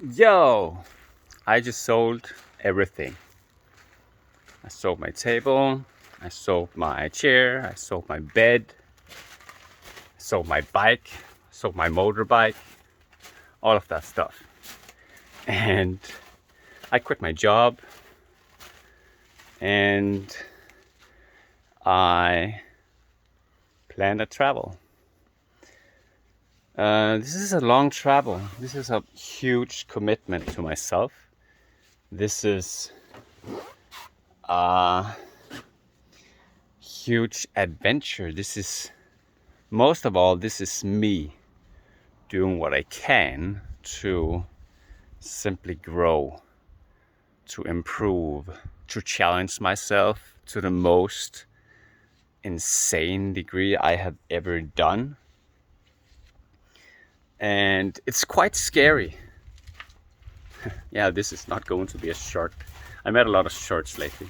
Yo, I just sold everything. I sold my table, I sold my chair, I sold my bed, I sold my bike, sold my motorbike, all of that stuff. And I quit my job and I planned a travel. This is a long travel. This is a huge commitment to myself. This is a huge adventure. Most of all, this is me doing what I can to simply grow, to improve, to challenge myself to the most insane degree I have ever done. And it's quite scary. Yeah, this is not going to be a short. I made a lot of shorts lately.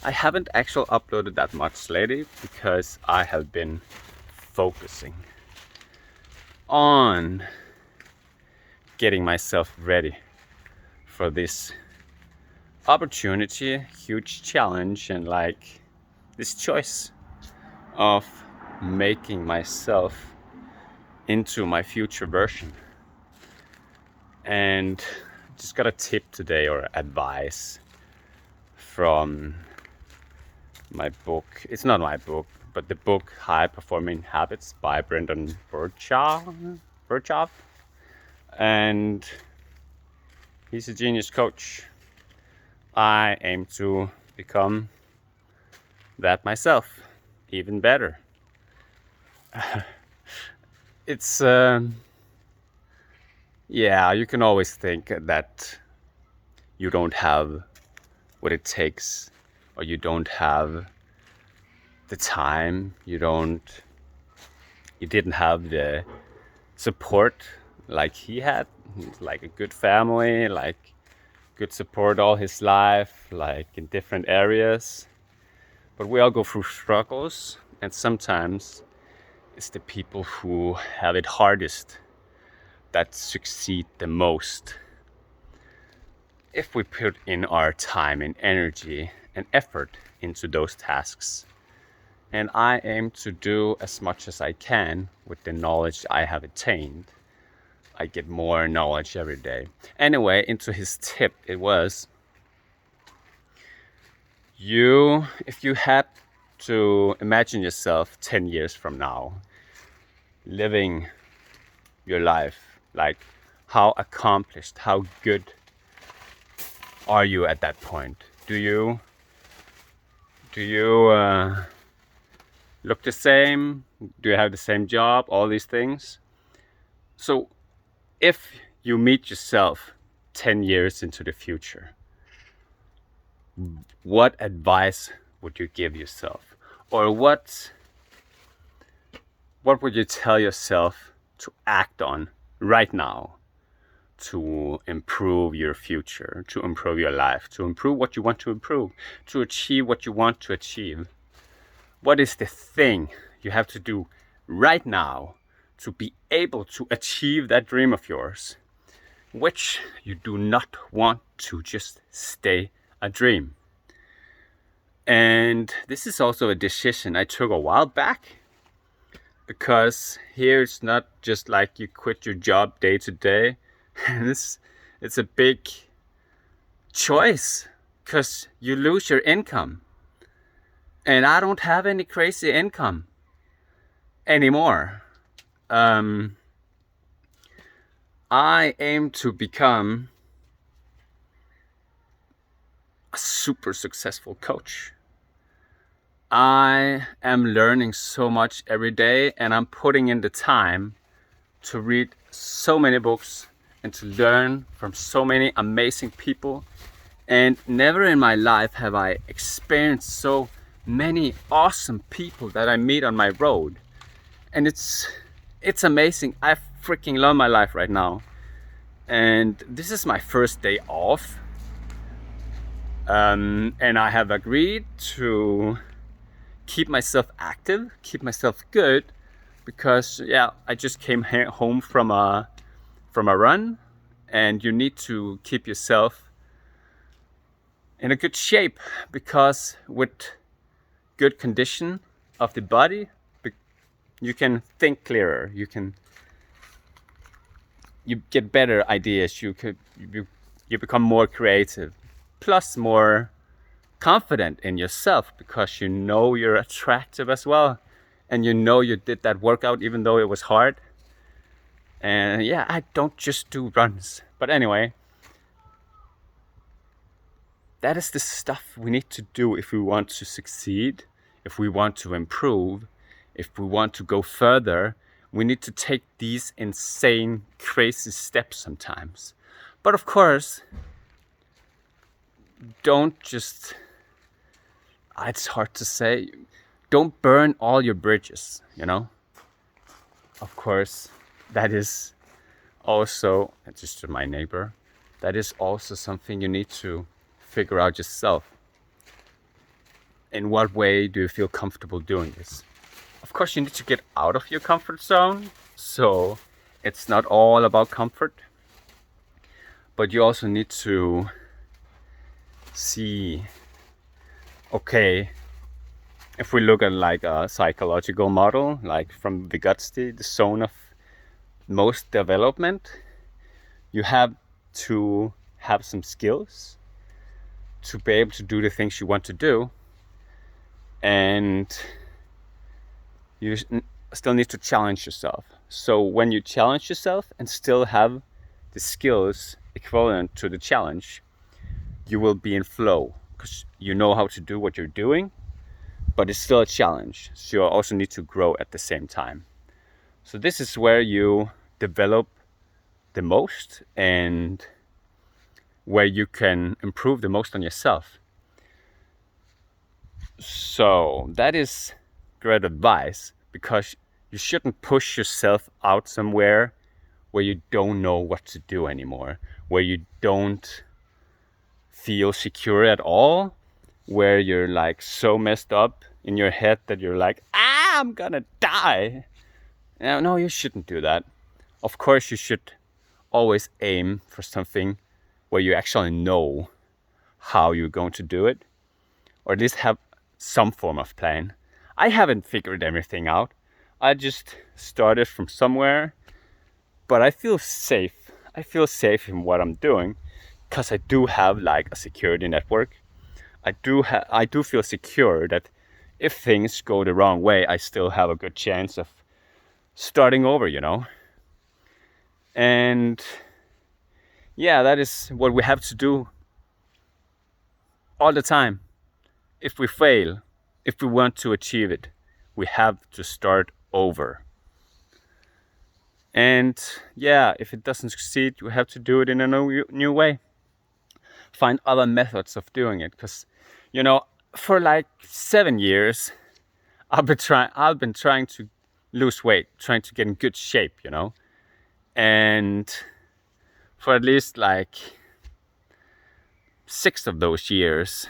I haven't actually uploaded that much lately because I have been focusing on getting myself ready for this opportunity, huge challenge, and like this choice of making myself into my future version. And just got a tip today or advice from my book. It's not my book, but the book High Performing Habits by Brendan Burchard. And he's a genius coach. I aim to become that myself, even better. It's yeah, you can always think that you don't have what it takes, or you don't have the time, you didn't have the support like he had, like a good family, like good support all his life, like in different areas. But we all go through struggles, and sometimes it's the people who have it hardest that succeed the most if we put in our time and energy and effort into those tasks. And I aim to do as much as I can with the knowledge I have attained. I get more knowledge every day. Anyway, into his tip, it was if you had to imagine yourself 10 years from now, living your life, like how accomplished, how good are you at that point? Do you look the same? Do you have the same job? All these things. So if you meet yourself 10 years into the future, what advice would you give yourself? Or what would you tell yourself to act on right now to improve your future, to improve your life, to improve what you want to improve, to achieve what you want to achieve? What is the thing you have to do right now to be able to achieve that dream of yours, which you do not want to just stay a dream? And this is also a decision I took a while back, because here it's not just like you quit your job day to day. It's a big choice because you lose your income. And I don't have any crazy income anymore. I aim to become a super successful coach. I am learning so much every day, and I'm putting in the time to read so many books and to learn from so many amazing people. And never in my life have I experienced so many awesome people that I meet on my road. And it's amazing. I freaking love my life right now. And this is my first day off. And I have agreed to keep myself active, keep myself good, because I just came home from a run, and you need to keep yourself in a good shape, because with good condition of the body, you can think clearer, you get better ideas, you become more creative, plus more confident in yourself, because you know you're attractive as well, and you know you did that workout even though it was hard. And yeah, I don't just do runs, but anyway, that is the stuff we need to do if we want to succeed, if we want to improve, if we want to go further. We need to take these insane, crazy steps sometimes. But of course, don't just, it's hard to say, don't burn all your bridges, you know? Of course, that is also, just to my neighbor, that is also something you need to figure out yourself. In what way do you feel comfortable doing this? Of course, you need to get out of your comfort zone, so it's not all about comfort, but you also need to see, okay, if we look at like a psychological model, like from Vygotsky, the zone of most development, you have to have some skills to be able to do the things you want to do, and you still need to challenge yourself. So when you challenge yourself and still have the skills equivalent to the challenge, you will be in flow, because you know how to do what you're doing, but it's still a challenge. So you also need to grow at the same time. So this is where you develop the most and where you can improve the most on yourself. So that is great advice, because you shouldn't push yourself out somewhere where you don't know what to do anymore, where you don't feel secure at all, where you're like so messed up in your head that you're like, I'm gonna die. No, you shouldn't do that. Of course, you should always aim for something where you actually know how you're going to do it, or at least have some form of plan. I haven't figured everything out. I just started from somewhere, but I feel safe. I feel safe in what I'm doing, because I do have like a security network. I do feel secure that if things go the wrong way, I still have a good chance of starting over, you know? And yeah, that is what we have to do all the time. If we fail, if we want to achieve it, we have to start over. And yeah, if it doesn't succeed, you have to do it in a new way. Find other methods of doing it, because, you know, for like 7 years, I've been trying to lose weight, trying to get in good shape, you know, and for at least like 6 of those years,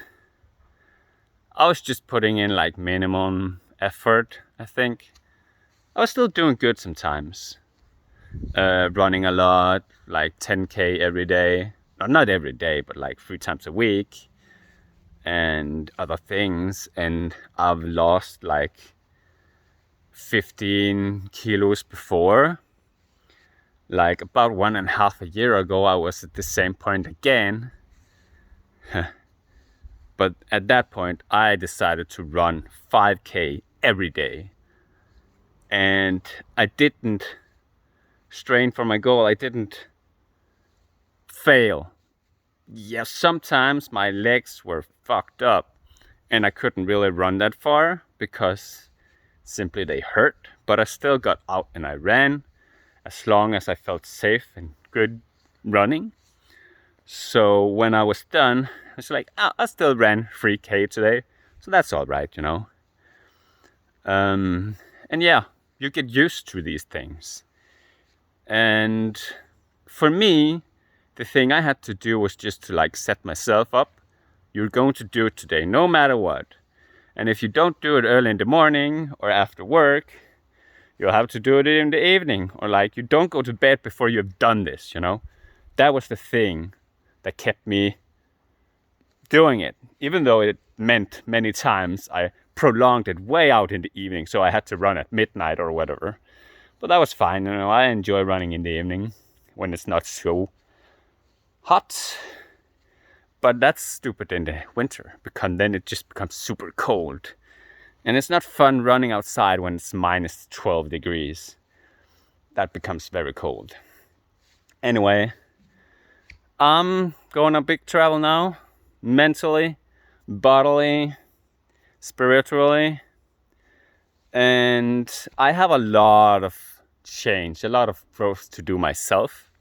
I was just putting in like minimum effort. I think I was still doing good sometimes, running a lot, like 10K every day. Not every day, but like 3 times a week, and other things. And I've lost like 15 kilos before. Like about 1.5 years ago, I was at the same point again. But at that point, I decided to run 5K every day. And I didn't strain for my goal. I didn't fail. Yeah, sometimes my legs were fucked up and I couldn't really run that far because simply they hurt. But I still got out and I ran as long as I felt safe and good running. So when I was done, I was like, I still ran 3K today, so that's all right, you know. And yeah, you get used to these things. And for me, the thing I had to do was just to like set myself up. You're going to do it today, no matter what. And if you don't do it early in the morning or after work, you'll have to do it in the evening, or like you don't go to bed before you've done this, you know. that was the thing that kept me doing it, even though it meant many times I prolonged it way out in the evening, so I had to run at midnight or whatever. But that was fine, you know. I enjoy running in the evening when it's not so hot. But that's stupid in the winter, because then it just becomes super cold. And it's not fun running outside when it's minus 12 degrees. That becomes very cold. Anyway, I'm going on big travel now, mentally, bodily, spiritually. And I have a lot of change, a lot of growth to do myself.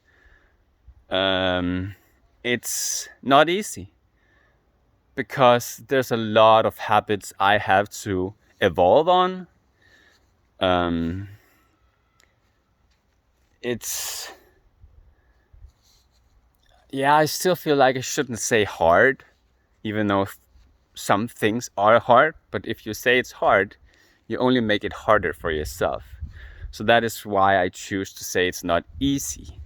It's not easy because there's a lot of habits I have to evolve on. I still feel like I shouldn't say hard, even though some things are hard. But if you say it's hard, you only make it harder for yourself. So that is why I choose to say it's not easy.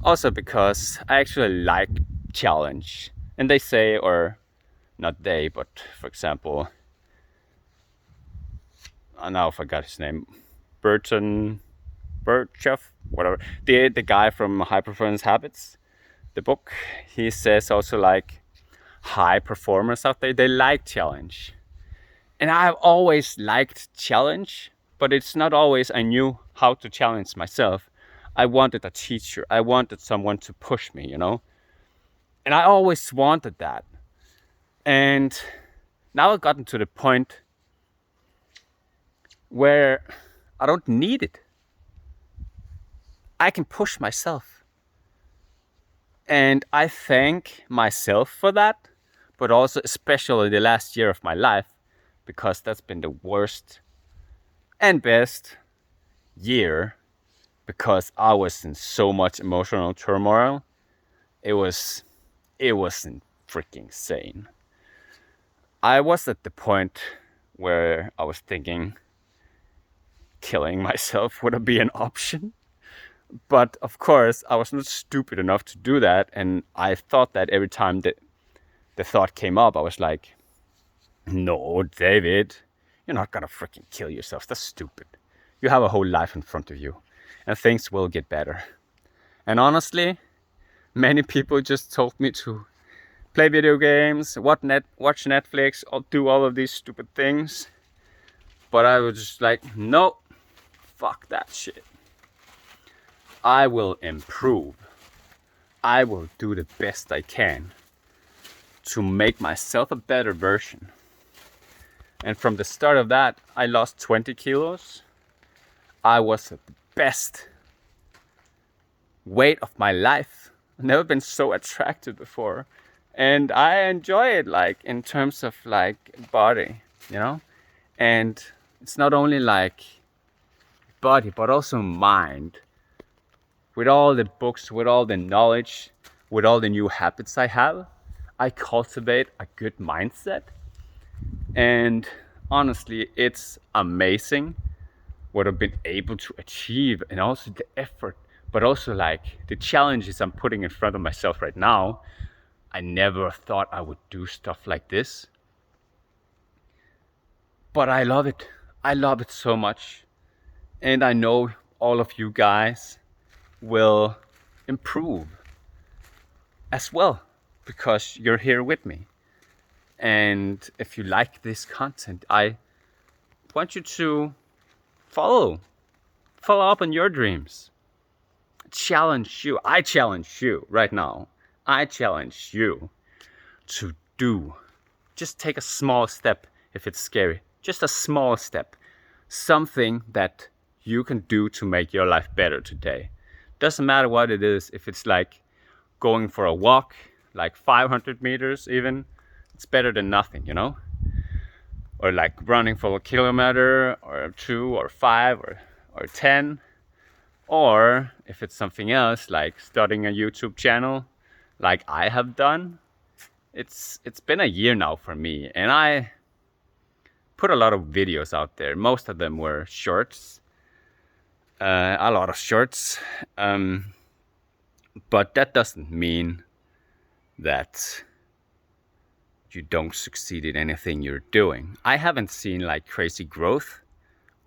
Also because I actually like challenge. And they say, or not they, but for example, I now forgot his name, Burchef, whatever, the guy from High Performance Habits, the book, he says also like high performers out there, they like challenge. And I've always liked challenge, but it's not always I knew how to challenge myself. I wanted a teacher. I wanted someone to push me, you know? And I always wanted that. And now I've gotten to the point where I don't need it. I can push myself. And I thank myself for that, but also especially the last year of my life, because that's been the worst and best year, because I was in so much emotional turmoil. It wasn't freaking insane. I was at the point where I was thinking killing myself would be an option. But of course, I was not stupid enough to do that. And I thought that every time that the thought came up, I was like, no, David, you're not gonna freaking kill yourself. That's stupid. You have a whole life in front of you and things will get better. And honestly, many people just told me to play video games, watch Netflix, or do all of these stupid things. But I was just like, no, fuck that shit. I will improve. I will do the best I can to make myself a better version. And from the start of that, I lost 20 kilos. I was at the best weight of my life. I've never been so attractive before. And I enjoy it, like, in terms of, like, body, you know? And it's not only, like, body, but also mind. With all the books, with all the knowledge, with all the new habits I have, I cultivate a good mindset. And honestly, it's amazing what I've been able to achieve, and also the effort, but also like the challenges I'm putting in front of myself right now. I never thought I would do stuff like this. But I love it. I love it so much. And I know all of you guys will improve as well, because you're here with me. And if you like this content, I want you to follow up on your dreams. I challenge you right now. I challenge you to do. Just take a small step if it's scary. Just a small step. Something that you can do to make your life better today. Doesn't matter what it is. If it's like going for a walk, like 500 meters even, it's better than nothing, you know? Or like running for a kilometer or 2 or 5 or 10. Or if it's something else, like starting a YouTube channel like I have done. It's been a year now for me, and I put a lot of videos out there. Most of them were shorts, a lot of shorts. But that doesn't mean that you don't succeed in anything you're doing. I haven't seen like crazy growth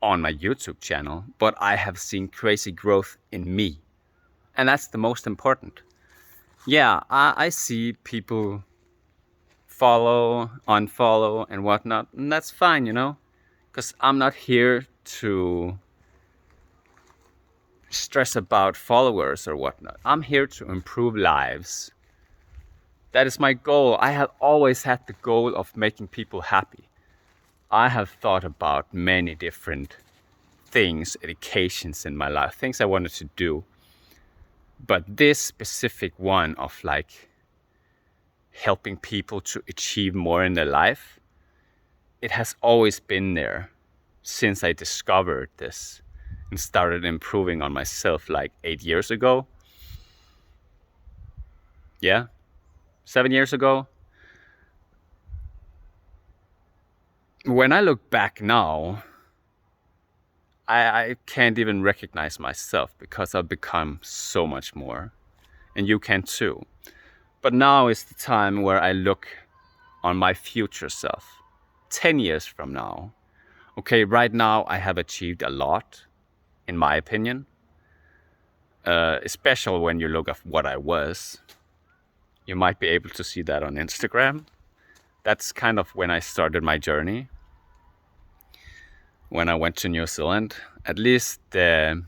on my YouTube channel, but I have seen crazy growth in me. And that's the most important. Yeah, I see people follow, unfollow, and whatnot, and that's fine, because I'm not here to stress about followers or whatnot. I'm here to improve lives. That is my goal. I have always had the goal of making people happy. I have thought about many different things, educations in my life, things I wanted to do. But this specific one of like helping people to achieve more in their life, it has always been there since I discovered this and started improving on myself like 8 years ago. Yeah, 7 years ago. When I look back now, I can't even recognize myself because I've become so much more. And you can too. But now is the time where I look on my future self, 10 years from now. Okay, right now I have achieved a lot, in my opinion. Especially when you look at what I was. You might be able to see that on Instagram. That's kind of when I started my journey. When I went to New Zealand, at least the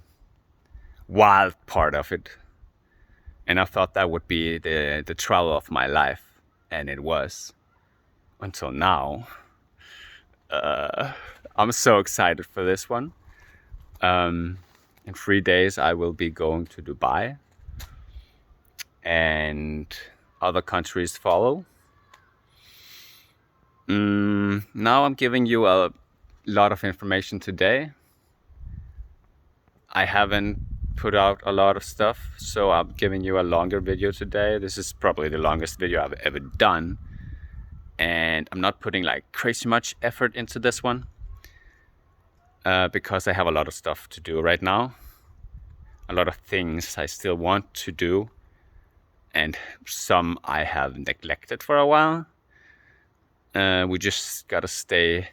wild part of it. And I thought that would be the travel of my life. And it was. Until now. I'm so excited for this one. In 3 days, I will be going to Dubai. And other countries follow. Now I'm giving you a lot of information today. I haven't put out a lot of stuff, so I'm giving you a longer video today. This is probably the longest video I've ever done. And I'm not putting like crazy much effort into this one because I have a lot of stuff to do right now. A lot of things I still want to do, and some I have neglected for a while. We just gotta stay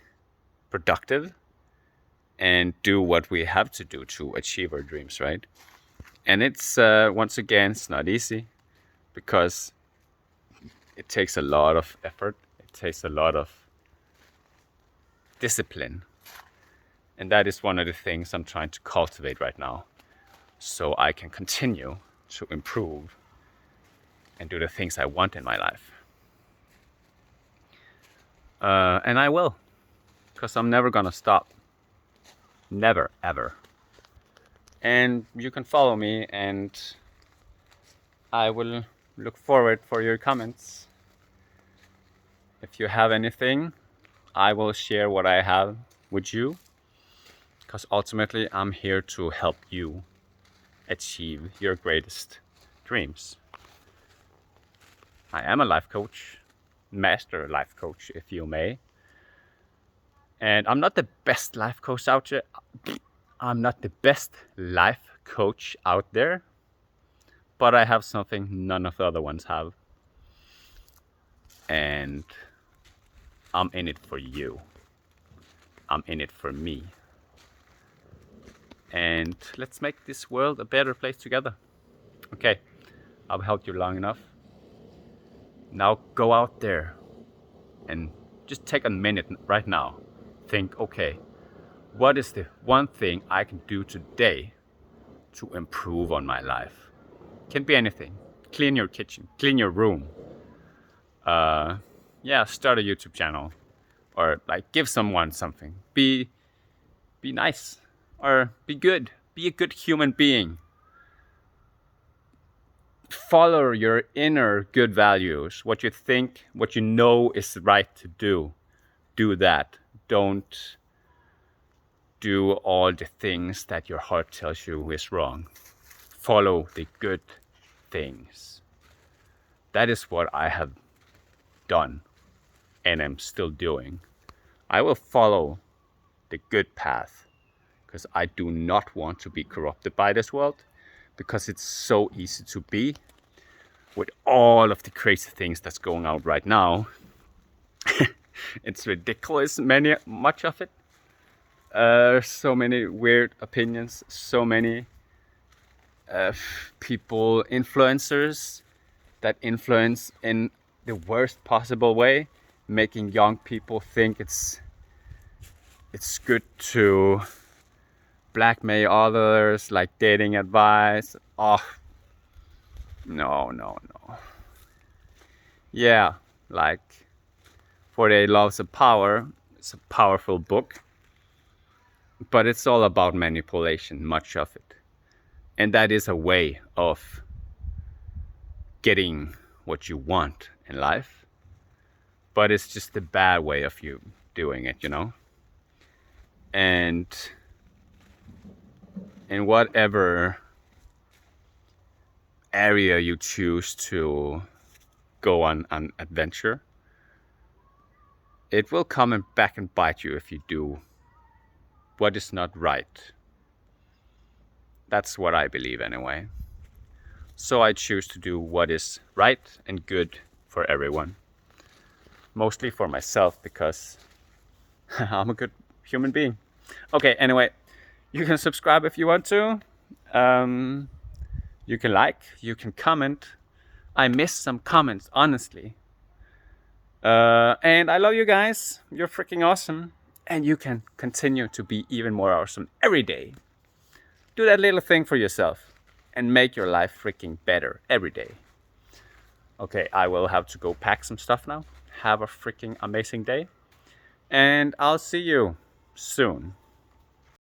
productive and do what we have to do to achieve our dreams, right? And it's, once again, it's not easy because it takes a lot of effort. It takes a lot of discipline. And that is one of the things I'm trying to cultivate right now, so I can continue to improve and do the things I want in my life. And I will, because I'm never gonna stop. Never, ever. And you can follow me, and I will look forward for your comments. If you have anything, I will share what I have with you, because ultimately I'm here to help you achieve your greatest dreams. I am a life coach, master life coach, if you may. And I'm not the best life coach out there. I'm not the best life coach out there, but I have something none of the other ones have. And I'm in it for you. I'm in it for me. And let's make this world a better place together. Okay, I've helped you long enough. Now go out there and just take a minute right now. Think, okay, what is the one thing I can do today to improve on my life? Can be anything. Clean your kitchen, clean your room. Start a YouTube channel, or like give someone something. Be nice, or be good. Be a good human being. Follow your inner good values. What you think, what you know is right to do. Do that. Don't do all the things that your heart tells you is wrong. Follow the good things. That is what I have done and am still doing. I will follow the good path because I do not want to be corrupted by this world, because it's so easy to be with all of the crazy things that's going on right now. It's ridiculous, much of it. So many weird opinions, so many people, influencers that influence in the worst possible way, making young people think it's good to blackmail others, like dating advice. Oh, no. Yeah, like 48 Laws of Power. It's a powerful book, but it's all about manipulation, much of it. And that is a way of getting what you want in life, but it's just a bad way of you doing it, you know? And in whatever area you choose to go on an adventure, it will come back and bite you if you do what is not right. That's what I believe anyway. So I choose to do what is right and good for everyone. Mostly for myself, because I'm a good human being. Okay, anyway, you can subscribe if you want to. You can like, you can comment. I missed some comments, honestly. And I love you guys. You're freaking awesome. And you can continue to be even more awesome every day. Do that little thing for yourself and make your life freaking better every day. Okay, I will have to go pack some stuff now. Have a freaking amazing day. And I'll see you soon.